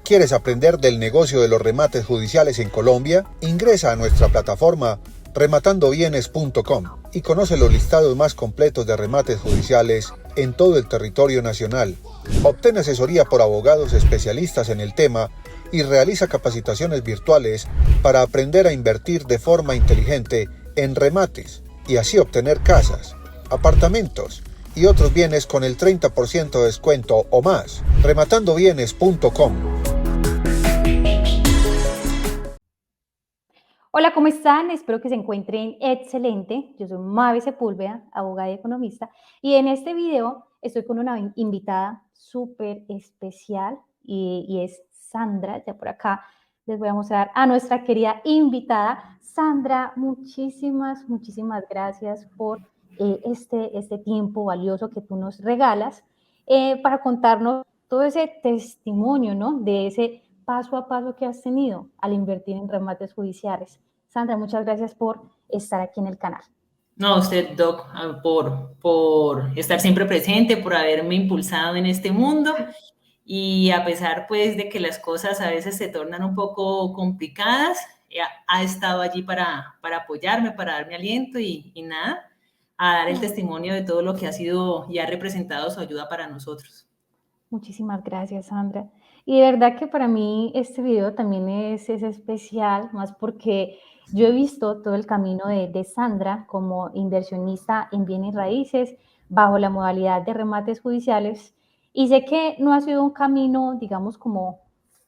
¿Quieres aprender del negocio de los remates judiciales en Colombia? Ingresa a nuestra plataforma rematandobienes.com y conoce los listados más completos de remates judiciales en todo el territorio nacional. Obtén asesoría por abogados especialistas en el tema y realiza capacitaciones virtuales para aprender a invertir de forma inteligente en remates y así obtener casas, apartamentos y otros bienes con el 30% de descuento o más. rematandobienes.com. Hola, ¿cómo están? Espero que se encuentren excelente. Yo soy Mabe Sepúlveda, abogada y economista, y en este video estoy con una invitada súper especial y es Sandra. Ya por acá les voy a mostrar a nuestra querida invitada. Sandra, muchísimas gracias por este tiempo valioso que tú nos regalas para contarnos todo ese testimonio, ¿no? De ese paso a paso que has tenido al invertir en remates judiciales. Sandra, muchas gracias por estar aquí en el canal. No, usted, Doc, por estar siempre presente, por haberme impulsado en este mundo y a pesar, pues, de que las cosas a veces se tornan un poco complicadas, ha estado allí para apoyarme, para darme aliento y nada, a dar el testimonio de todo lo que ha sido y ha representado su ayuda para nosotros. Muchísimas gracias, Sandra. Y de verdad que para mí este video también es especial, más porque yo he visto todo el camino de Sandra como inversionista en bienes raíces bajo la modalidad de remates judiciales y sé que no ha sido un camino, digamos, como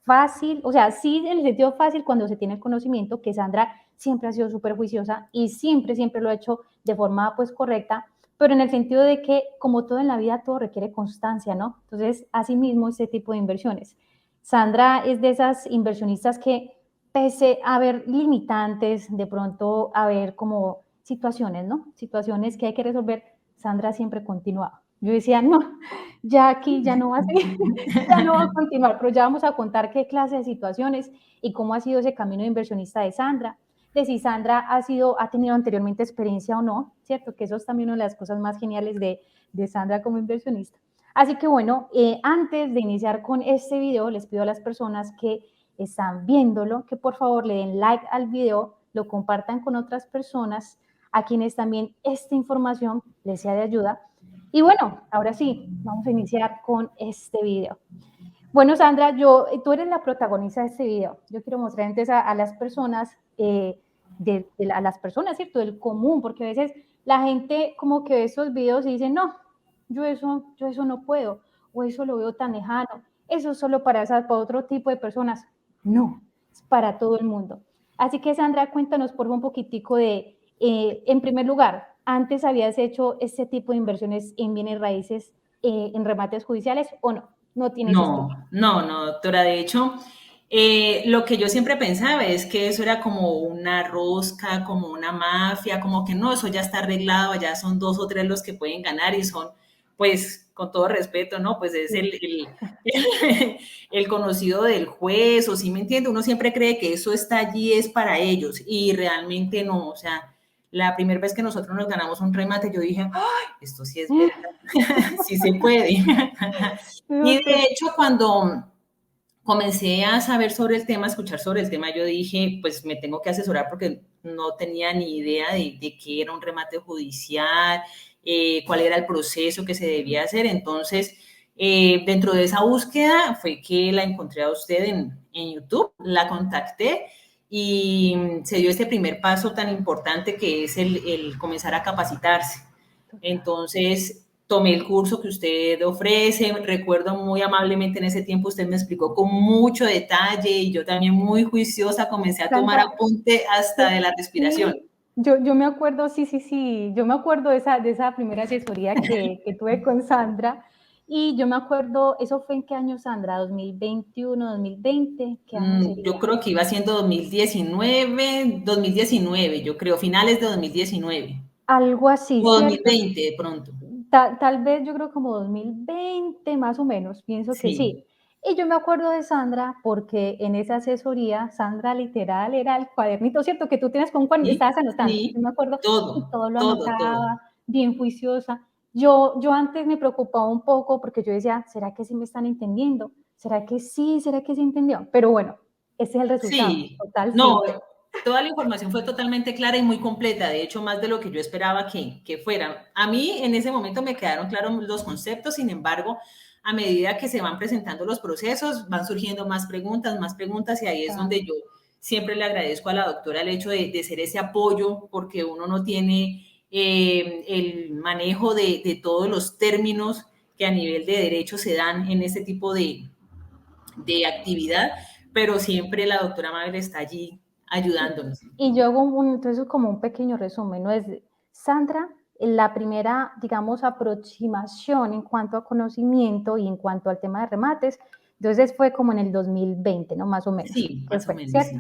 fácil, o sea, sí en el sentido fácil cuando se tiene el conocimiento, que Sandra siempre ha sido súper juiciosa y siempre lo ha hecho de forma pues correcta, pero en el sentido de que, como todo en la vida, todo requiere constancia, ¿no? Entonces, asimismo, este tipo de inversiones. Sandra es de esas inversionistas que, pese a haber limitantes, de pronto haber como situaciones, ¿no? Situaciones que hay que resolver, Sandra siempre continuaba. Yo decía, no, ya aquí ya no va a seguir, ya no va a continuar, pero ya vamos a contar qué clase de situaciones y cómo ha sido ese camino de inversionista de Sandra, de si Sandra ha tenido anteriormente experiencia o no, ¿cierto? Que eso es también una de las cosas más geniales de Sandra como inversionista. Así que bueno, antes de iniciar con este video, les pido a las personas que están viéndolo, que por favor le den like al video, lo compartan con otras personas a quienes también esta información les sea de ayuda. Y bueno, ahora sí, vamos a iniciar con este video. Bueno, Sandra, tú eres la protagonista de este video. Yo quiero mostrar entonces a las personas, a las personas, ¿cierto? Del común, porque a veces la gente como que ve esos videos y dice, no, yo eso no puedo, o eso lo veo tan lejano, eso es solo para otro tipo de personas. No, es para todo el mundo. Así que, Sandra, cuéntanos por un poquitico de, en primer lugar, ¿antes habías hecho este tipo de inversiones en bienes raíces, en remates judiciales o no? No tienes experiencia. No, doctora. De hecho, lo que yo siempre pensaba es que eso era como una rosca, como una mafia, como que no, eso ya está arreglado, ya son 2 o 3 los que pueden ganar y son, pues, con todo respeto, ¿no? Pues es el conocido del juez, o si me entiende, uno siempre cree que eso está allí es para ellos y realmente no, o sea, la primera vez que nosotros nos ganamos un remate, yo dije, ¡ay, esto sí es verdad! Sí se puede. Y de hecho, cuando comencé a saber sobre el tema, a escuchar sobre el tema, yo dije, pues me tengo que asesorar porque no tenía ni idea de qué era un remate judicial, cuál era el proceso que se debía hacer. Entonces, dentro de esa búsqueda fue que la encontré a usted en YouTube, la contacté y se dio este primer paso tan importante que es el comenzar a capacitarse. Entonces, tomé el curso que usted ofrece, recuerdo muy amablemente en ese tiempo usted me explicó con mucho detalle y yo también muy juiciosa comencé a tomar apunte hasta de la respiración. Yo me acuerdo, sí, yo me acuerdo de esa primera asesoría que tuve con Sandra y yo me acuerdo, ¿eso fue en qué año, Sandra? ¿2021, 2020? ¿Qué año sería? Yo creo que iba siendo 2019, yo creo, finales de 2019. Algo así, O ¿cierto? 2020 de pronto. Tal vez yo creo como 2020 más o menos, pienso que sí. Y yo me acuerdo de Sandra porque en esa asesoría, Sandra literal era el cuadernito, ¿cierto? Que tú tienes con cuando estabas anotando. Sí, Yo me acuerdo y todo. todo lo anotaba, bien juiciosa. Yo antes me preocupaba un poco porque yo decía, ¿será que sí me están entendiendo? ¿Será que sí? ¿Será que se entendió? Pero bueno, ese es el resultado. Sí, Total, no, sí. toda la información fue totalmente clara y muy completa, de hecho, más de lo que yo esperaba que fuera. A mí en ese momento me quedaron claros los conceptos, sin embargo, a medida que se van presentando los procesos, van surgiendo más preguntas, y ahí es donde yo siempre le agradezco a la doctora el hecho de ser ese apoyo, porque uno no tiene el manejo de todos los términos que a nivel de derecho se dan en este tipo de actividad, pero siempre la doctora Mabel está allí ayudándonos. Y yo hago entonces como un pequeño resumen, ¿no? Es Sandra, la primera, digamos, aproximación en cuanto a conocimiento y en cuanto al tema de remates, entonces fue como en el 2020, ¿no? Más o menos. Sí, ¿Qué más o fue? menos, ¿Cierto? sí.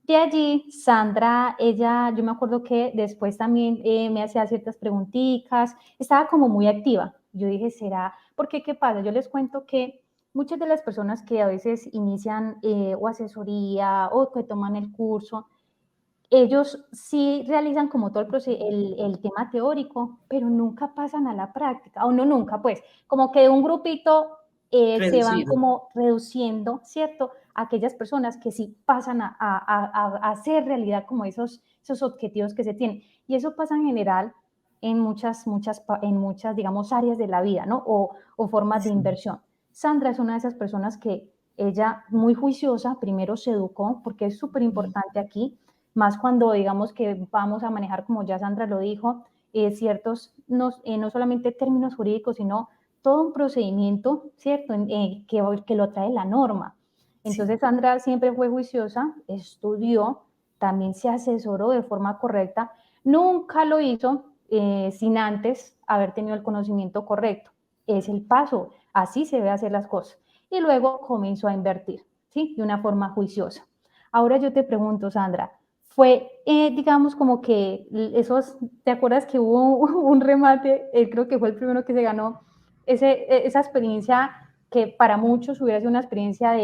De allí, Sandra, ella, yo me acuerdo que después también me hacía ciertas preguntitas, estaba como muy activa. Yo dije, ¿será? Porque, ¿qué pasa? Yo les cuento que muchas de las personas que a veces inician o asesoría o que toman el curso, ellos sí realizan como todo el tema teórico, pero nunca pasan a la práctica, o no nunca, pues, como que de un grupito se van Reducido. como reduciendo, ¿cierto? Aquellas personas que sí pasan a hacer realidad como esos objetivos que se tienen. Y eso pasa en general en muchas, digamos, áreas de la vida, ¿no? O formas de Sí. inversión. Sandra es una de esas personas que ella, muy juiciosa, primero se educó, porque es súper importante aquí, más cuando digamos que vamos a manejar, como ya Sandra lo dijo, ciertos, no solamente términos jurídicos, sino todo un procedimiento, ¿cierto? Que lo trae la norma. Entonces Sí. Sandra siempre fue juiciosa, estudió, también se asesoró de forma correcta, nunca lo hizo sin antes haber tenido el conocimiento correcto. Es el paso, así se debe hacer las cosas. Y luego comenzó a invertir, ¿sí? De una forma juiciosa. Ahora yo te pregunto, Sandra, fue, digamos, como que esos, ¿te acuerdas que hubo un remate? Creo que fue el primero que se ganó, esa experiencia que para muchos hubiera sido una experiencia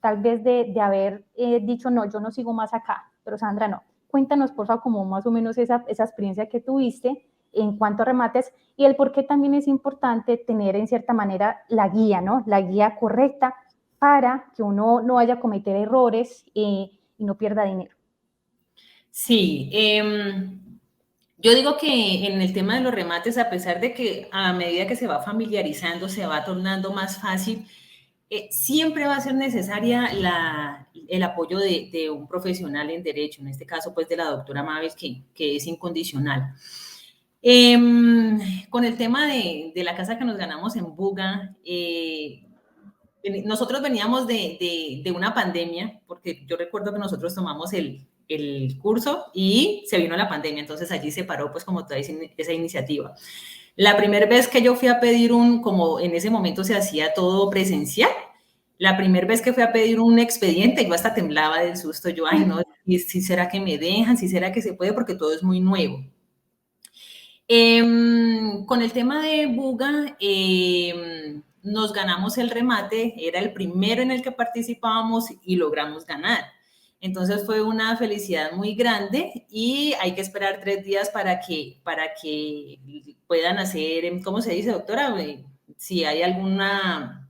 tal vez de haber dicho, no, yo no sigo más acá, pero Sandra no. Cuéntanos, por favor, como más o menos esa experiencia que tuviste en cuanto a remates y el por qué también es importante tener en cierta manera la guía, ¿no? La guía correcta para que uno no vaya a cometer errores y no pierda dinero. Sí, yo digo que en el tema de los remates, a pesar de que a medida que se va familiarizando, se va tornando más fácil, siempre va a ser necesaria el apoyo de un profesional en derecho, en este caso pues de la doctora Maves, que es incondicional. Con el tema de la casa que nos ganamos en Buga, nosotros veníamos de una pandemia, porque yo recuerdo que nosotros tomamos el curso y se vino la pandemia, entonces allí se paró pues como toda esa iniciativa. La primera vez que yo fui a pedir como en ese momento se hacía todo presencial, la primera vez que fui a pedir un expediente, yo hasta temblaba del susto, yo, ay no, si será que me dejan, si será que se puede, porque todo es muy nuevo. Con el tema de Buga, nos ganamos el remate, era el primero en el que participábamos y logramos ganar. Entonces fue una felicidad muy grande y hay que esperar 3 días para que puedan hacer, ¿cómo se dice, doctora? Si hay alguna...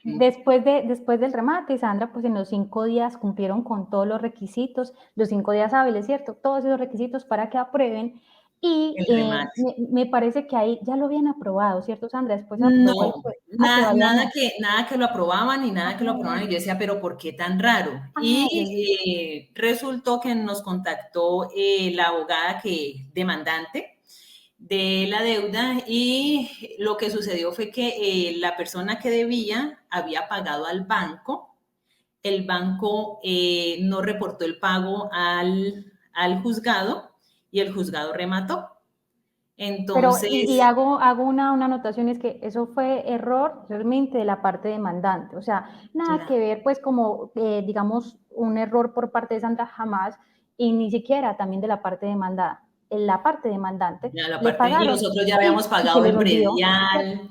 Después del remate, Sandra, pues en los 5 días cumplieron con todos los requisitos, los 5 días hábiles, ¿cierto? Todos esos requisitos para que aprueben. Y el remate. me parece que ahí ya lo habían aprobado, ¿cierto, Sandra? Después aprobó No, después. Todavía no. nada que lo aprobaban y nada que lo aprobaban. Y yo decía, pero ¿por qué tan raro? Y resultó que nos contactó la abogada demandante de la deuda, y lo que sucedió fue que la persona que debía había pagado al banco, el banco no reportó el pago al juzgado y el juzgado remató. Pero, Entonces, y hago una anotación, es que eso fue error realmente de la parte demandante, o sea, nada que ver, pues, como, digamos, un error por parte de Sandra jamás, y ni siquiera también de la parte demandada. En la parte demandante le y pagaron nosotros ya habíamos y se pagado les el olvidó. predial,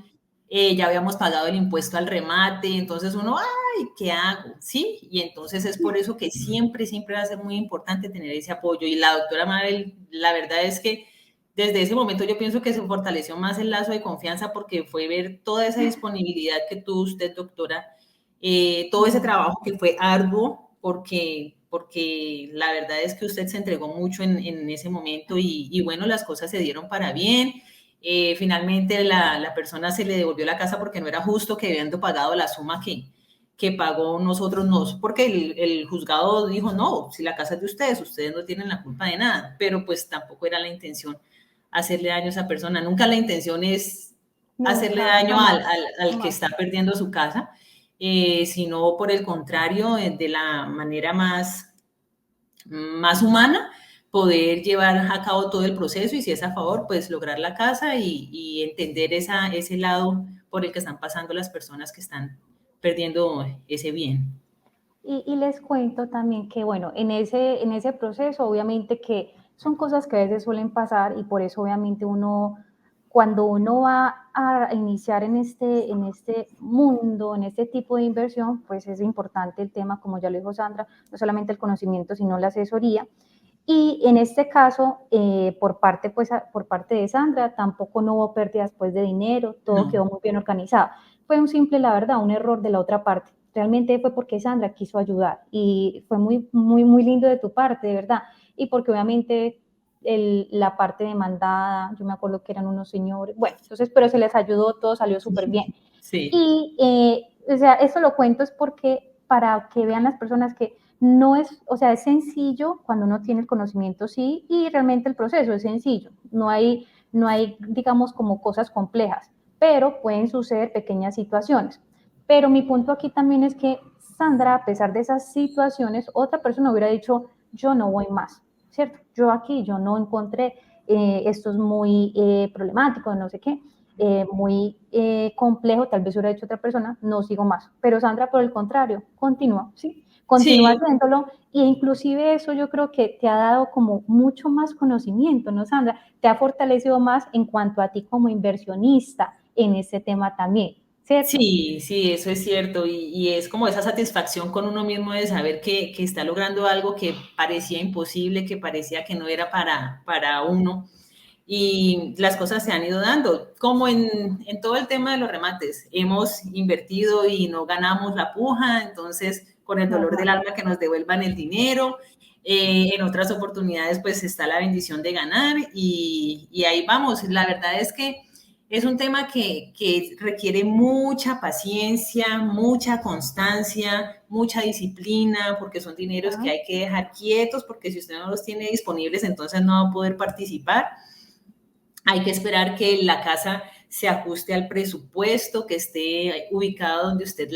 ya habíamos pagado el impuesto al remate, entonces uno, ay, ¿qué hago? ¿Sí? Y entonces es por eso que siempre va a ser muy importante tener ese apoyo. Y la doctora Mabel, la verdad es que desde ese momento yo pienso que se fortaleció más el lazo de confianza porque fue ver toda esa disponibilidad que tuvo usted, doctora, todo ese trabajo que fue arduo porque la verdad es que usted se entregó mucho en ese momento y bueno, las cosas se dieron para bien. Finalmente la persona se le devolvió la casa porque no era justo que habiendo pagado la suma que pagó nosotros, no, porque el juzgado dijo, no, si la casa es de ustedes no tienen la culpa de nada, pero pues tampoco era la intención hacerle daño a esa persona. Nunca la intención es hacerle daño al que está perdiendo su casa, sino por el contrario, de la manera más humana, poder llevar a cabo todo el proceso y si es a favor, pues lograr la casa y entender ese lado por el que están pasando las personas que están perdiendo ese bien. Y les cuento también que, bueno, en ese proceso, obviamente que son cosas que a veces suelen pasar y por eso obviamente cuando uno va a iniciar en este mundo, en este tipo de inversión, pues es importante el tema, como ya lo dijo Sandra, no solamente el conocimiento, sino la asesoría. Y en este caso, por parte de Sandra, tampoco no hubo pérdidas pues, de dinero, todo quedó muy bien organizado. Fue la verdad, un error de la otra parte. Realmente fue porque Sandra quiso ayudar y fue muy, muy, muy lindo de tu parte, de verdad. Y porque obviamente la parte demandada, yo me acuerdo que eran unos señores, bueno, entonces, pero se les ayudó, todo salió súper bien. Sí. Y, o sea, eso lo cuento es porque para que vean las personas que no es, o sea, es sencillo cuando uno tiene el conocimiento, sí, y realmente el proceso es sencillo. No hay, digamos, como cosas complejas, pero pueden suceder pequeñas situaciones. Pero mi punto aquí también es que Sandra, a pesar de esas situaciones, otra persona hubiera dicho, yo no voy más, ¿cierto? Yo no encontré, esto es muy problemático, no sé qué, muy complejo, tal vez hubiera dicho otra persona, no sigo más. Pero Sandra, por el contrario, continúa, ¿sí? Continúa haciéndolo e inclusive eso yo creo que te ha dado como mucho más conocimiento, ¿no, Sandra? Te ha fortalecido más en cuanto a ti como inversionista en ese tema también, ¿cierto? Sí, sí, eso es cierto y es como esa satisfacción con uno mismo de saber que está logrando algo que parecía imposible, que parecía que no era para uno y las cosas se han ido dando, como en todo el tema de los remates, hemos invertido y no ganamos la puja, entonces con el dolor del alma que nos devuelvan el dinero, en otras oportunidades pues está la bendición de ganar y ahí vamos, la verdad es que es un tema que requiere mucha paciencia, mucha constancia, mucha disciplina, porque son dineros que hay que dejar quietos, porque si usted no los tiene disponibles, entonces no va a poder participar. Hay que esperar que la casa se ajuste al presupuesto, que esté ubicado donde usted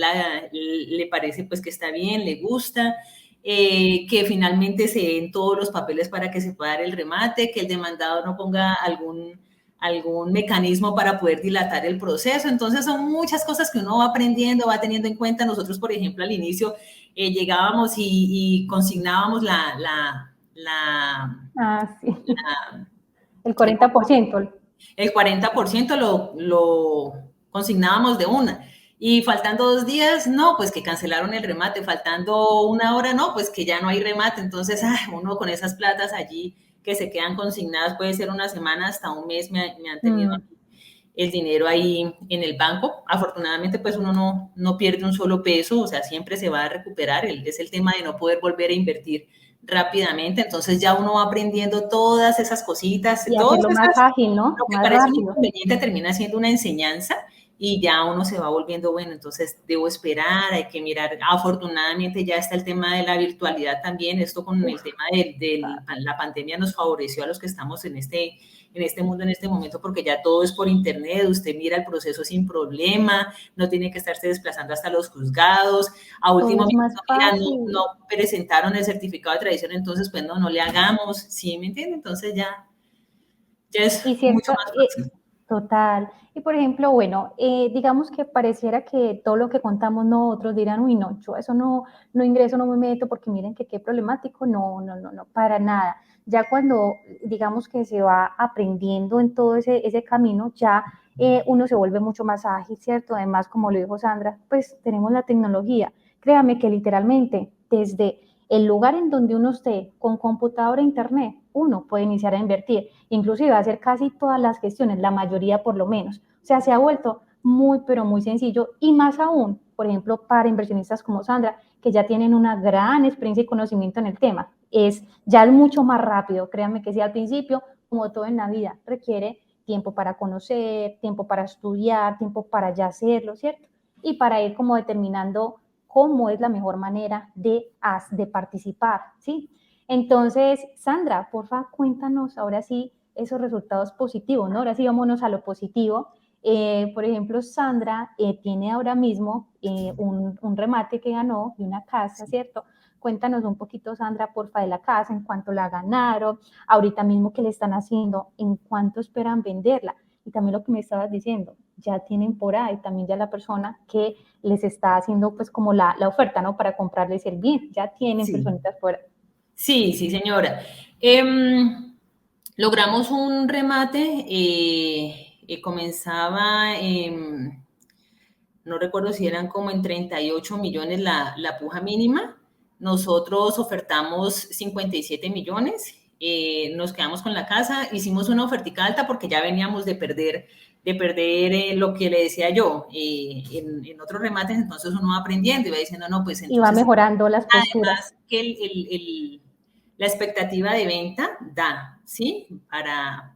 le parece pues que está bien, le gusta, que finalmente se den todos los papeles para que se pueda dar el remate, que el demandado no ponga algún mecanismo para poder dilatar el proceso. Entonces son muchas cosas que uno va aprendiendo, va teniendo en cuenta. Nosotros, por ejemplo, al inicio llegábamos y consignábamos sí. El 40%. El 40% lo consignábamos de una. Y faltando 2 días, no, pues que cancelaron el remate. Faltando 1 hora, no, pues que ya no hay remate. Entonces, uno con esas platas allí que se quedan consignadas, puede ser una semana hasta un mes, me han tenido el dinero ahí en el banco. Afortunadamente, pues uno no pierde un solo peso, o sea, siempre se va a recuperar. Es el tema de no poder volver a invertir rápidamente, entonces ya uno va aprendiendo todas esas cositas, y todas hacerlo esas, más ágil, ¿no? lo que Más parece un rápido. inconveniente termina siendo una enseñanza y ya uno se va volviendo, bueno, entonces debo esperar, hay que mirar, afortunadamente ya está el tema de la virtualidad también, esto con el tema de la pandemia nos favoreció a los que estamos en este mundo, en este momento, porque ya todo es por internet, usted mira el proceso sin problema, no tiene que estarse desplazando hasta los juzgados, a último minuto, mira, no presentaron el certificado de tradición, entonces pues no le hagamos, ¿sí me entiende? Entonces ya es mucho más fácil. Total. Y por ejemplo, bueno, digamos que pareciera que todo lo que contamos otros dirán, uy, no, yo eso no ingreso, no me meto porque miren que qué problemático, no, para nada. Ya cuando digamos que se va aprendiendo en todo ese camino, ya uno se vuelve mucho más ágil, ¿cierto? Además, como lo dijo Sandra, pues tenemos la tecnología. Créame que literalmente desde el lugar en donde uno esté con computadora e internet, uno puede iniciar a invertir, inclusive hacer casi todas las gestiones, la mayoría por lo menos. O sea, se ha vuelto muy, pero muy sencillo, y más aún, por ejemplo, para inversionistas como Sandra, que ya tienen una gran experiencia y conocimiento en el tema. Ya es mucho más rápido, créanme que sí, al principio, como todo en la vida, requiere tiempo para conocer, tiempo para estudiar, tiempo para ya hacerlo, ¿cierto? Y para ir como determinando cómo es la mejor manera de participar, ¿sí? Entonces, Sandra, porfa, cuéntanos ahora sí esos resultados positivos, ¿no? Ahora sí vámonos a lo positivo. Por ejemplo, Sandra tiene ahora mismo un remate que ganó de una casa, ¿cierto? Cuéntanos un poquito, Sandra, porfa, de la casa, en cuánto la ganaron, ahorita mismo qué le están haciendo, en cuánto esperan venderla. Y también lo que me estabas diciendo, ya tienen por ahí también ya la persona que les está haciendo pues como la oferta, ¿no? Para comprarles el bien, ya tienen Sí, personitas fuera. sí, sí, señora. Logramos un remate, comenzaba, no recuerdo si eran como en 38 millones la puja mínima. Nosotros ofertamos 57 millones, nos quedamos con la casa, hicimos una ofertica alta porque ya veníamos de perder lo que le decía yo en otros remates, entonces uno va aprendiendo y va diciendo, no, pues Y va entonces, mejorando las posturas. además que la expectativa de venta da, ¿sí? ¿En Dar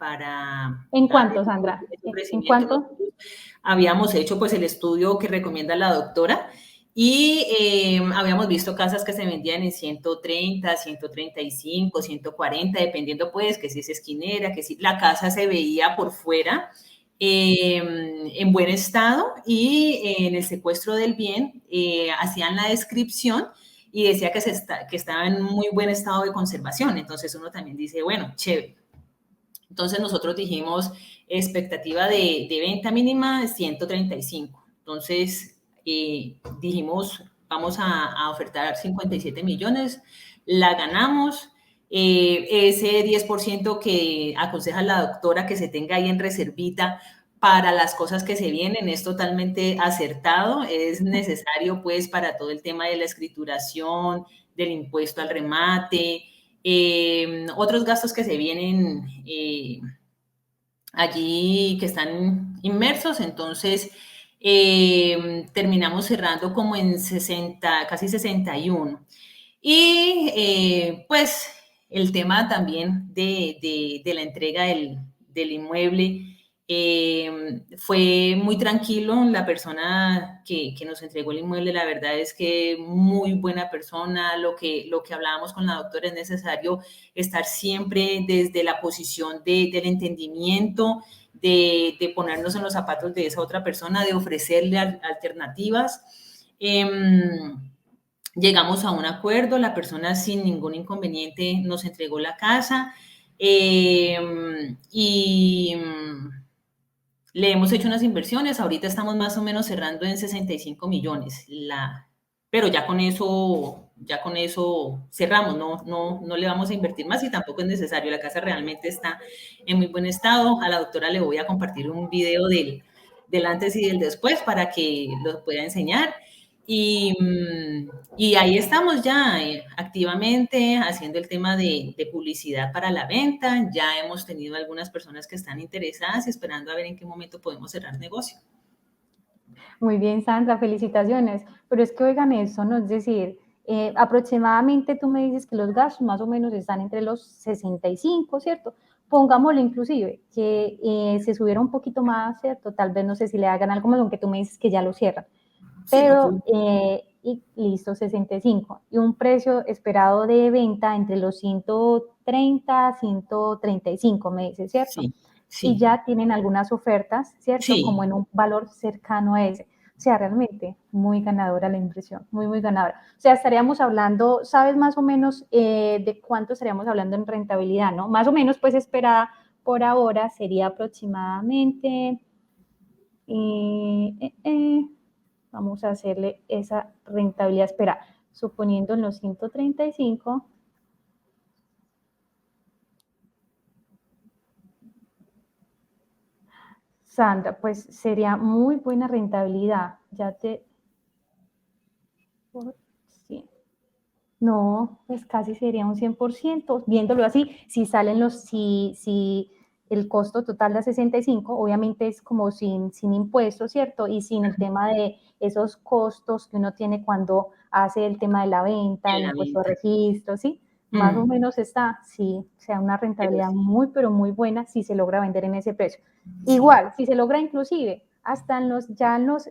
cuánto, Sandra? ese ¿En crecimiento. cuánto? Nosotros habíamos hecho pues el estudio que recomienda la doctora y habíamos visto casas que se vendían en 130, 135, 140, dependiendo pues que si es esquinera, que si la casa se veía por fuera en buen estado y en el secuestro del bien hacían la descripción y decía que estaba en muy buen estado de conservación. Entonces uno también dice, bueno, chévere. Entonces nosotros dijimos expectativa de venta mínima 135. Entonces dijimos, vamos a ofertar 57 millones, la ganamos. Ese 10% que aconseja la doctora que se tenga ahí en reservita para las cosas que se vienen es totalmente acertado, es necesario pues para todo el tema de la escrituración, del impuesto al remate, otros gastos que se vienen allí que están inmersos, entonces terminamos cerrando como en 60, casi 61. Y pues el tema también de la entrega del inmueble fue muy tranquilo. La persona que nos entregó el inmueble, la verdad es que muy buena persona. Lo que hablábamos con la doctora es necesario estar siempre desde la posición del entendimiento, de ponernos en los zapatos de esa otra persona, de ofrecerle alternativas. Llegamos a un acuerdo, la persona sin ningún inconveniente nos entregó la casa y le hemos hecho unas inversiones, ahorita estamos más o menos cerrando en 65 millones, pero ya con eso cerramos, no le vamos a invertir más y tampoco es necesario, la casa realmente está en muy buen estado, a la doctora le voy a compartir un video del antes y del después para que lo pueda enseñar. Y ahí estamos ya activamente haciendo el tema de publicidad para la venta. Ya hemos tenido algunas personas que están interesadas y esperando a ver en qué momento podemos cerrar negocio. Muy bien, Sandra, felicitaciones. Pero es que oigan eso, ¿no? Es decir, aproximadamente tú me dices que los gastos más o menos están entre los 65, ¿cierto? Pongámoslo inclusive, que se subiera un poquito más, ¿cierto? Tal vez no sé si le hagan algo más, aunque tú me dices que ya lo cierran. Sí, porque Pero, y listo, 65. Y un precio esperado de venta entre los 130, 135, me dice, ¿cierto? sí, Y sí, ya tienen algunas ofertas, ¿cierto? Como sí. en un valor cercano a ese. O sea, realmente muy ganadora la inversión, muy, muy ganadora. O sea, estaríamos hablando, ¿sabes más o menos de cuánto estaríamos hablando en rentabilidad, no? Más o menos, pues esperada por ahora sería aproximadamente, vamos a hacerle esa rentabilidad, espera, suponiendo en los 135, Sandra, pues sería muy buena rentabilidad. Ya te... Por 100. No, pues casi sería un 100%, viéndolo así, si el costo total de 65, obviamente es como sin impuestos, ¿cierto? Y sin el tema de esos costos que uno tiene cuando hace el tema de la venta, en el la impuesto de venta. registro, ¿sí? Más o Mm, menos está, sí, o sea, una pero rentabilidad sí, muy, pero muy buena si se logra vender en ese precio. sí, Igual, si se logra inclusive hasta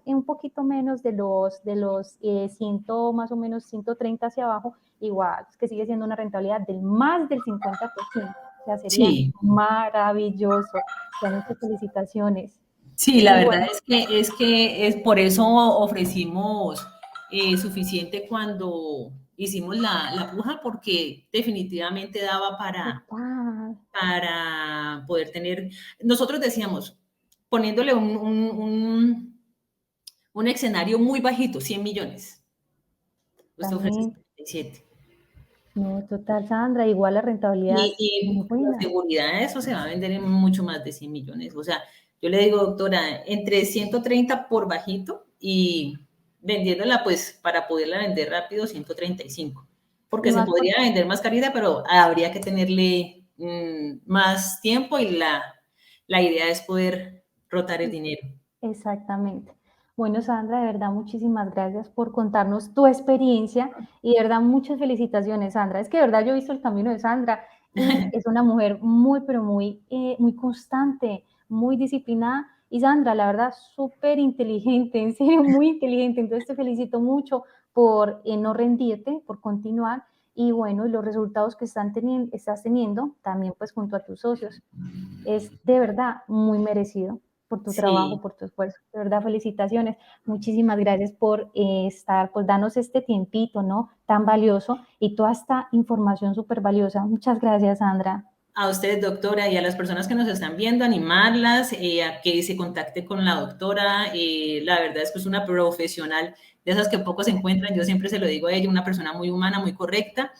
un poquito menos de los 100, más o menos 130 hacia abajo, igual, es que sigue siendo una rentabilidad del más del 50%. O sea, sería sí, maravilloso. O sea, muchas felicitaciones. sí, la Y verdad bueno, es por eso ofrecimos suficiente cuando hicimos la puja, porque definitivamente daba total, para poder tener, nosotros decíamos, poniéndole un escenario muy bajito, 100 millones, usted ofrece también, 77. no, total, Sandra, igual la rentabilidad Y muy con buena. seguridad eso se va a vender en mucho más de 100 millones. O sea, yo le digo, doctora, entre 130 por bajito y vendiéndola, pues para poderla vender rápido, 135. Y Porque se más podría vender más carita, pero habría que tenerle más tiempo y la idea es poder rotar el dinero. exactamente. Bueno, Sandra, de verdad, muchísimas gracias por contarnos tu experiencia y de verdad, muchas felicitaciones, Sandra. Es que de verdad yo he visto el camino de Sandra y es una mujer muy, pero muy constante, muy disciplinada. Y Sandra, la verdad, súper inteligente, en serio, muy inteligente. Entonces te felicito mucho por no rendirte, por continuar y bueno, y los resultados que estás teniendo también pues junto a tus socios. Es de verdad muy merecido por tu trabajo, Sí. por tu esfuerzo. De verdad, felicitaciones. Muchísimas gracias por por darnos este tiempito, ¿no? Tan valioso y toda esta información súper valiosa. Muchas gracias, Sandra. A usted, doctora, y a las personas que nos están viendo, animarlas a que se contacten con la doctora. La verdad es que es una profesional de esas que pocos se encuentran. Yo siempre se lo digo a ella, una persona muy humana, muy correcta,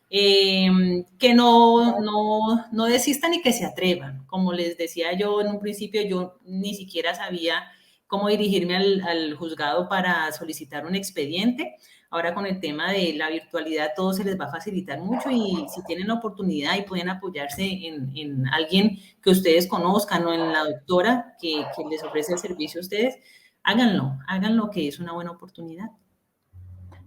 que no desistan y que se atrevan. Como les decía yo en un principio, yo ni siquiera sabía cómo dirigirme al juzgado para solicitar un expediente. Ahora con el tema de la virtualidad todo se les va a facilitar mucho y si tienen la oportunidad y pueden apoyarse en alguien que ustedes conozcan o en la doctora que les ofrece el servicio a ustedes, háganlo que es una buena oportunidad.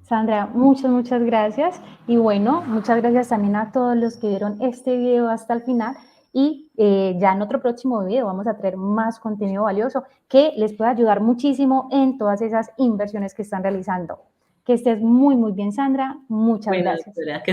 Sandra, muchas gracias. Y bueno, muchas gracias también a todos los que vieron este video hasta el final. Y ya en otro próximo video vamos a traer más contenido valioso que les pueda ayudar muchísimo en todas esas inversiones que están realizando. Que estés muy bien, Sandra. Muchas Bueno, gracias. doctora, que